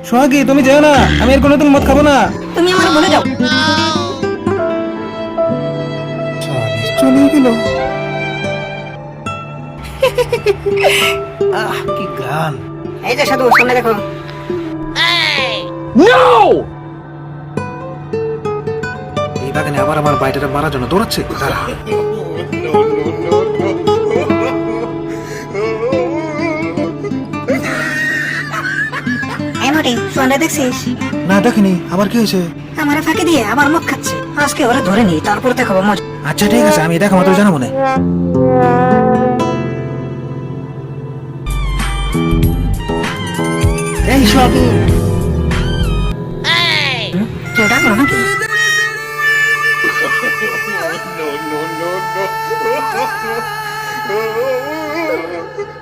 সোহাগী তুমি যেও না, আমি আর কোনোদিন মদ খাবো না। তুমি আমার বলে যাও। চলে গেল। কি গান! এই যে সাধু, সামনে দেখো। এই বাগানে আবার আমার বাইটাটা মারার জন্য দৌড়াচ্ছে। দাঁড়া। এই মোটি সোয়ানটা দেখছিস? না দেখিনি, আবার কি হয়েছে? আমার ফাঁকি দিয়ে আবার মদ খাচ্ছে। আজকে ওরা ধরে নি, তারপরে দেখাবো মজা। আচ্ছা ঠিক আছে, আমি দেখা মাত্র জানাবো না। এই সোহাগী, কেউ ডাকলো নাকি? no, no, no, no.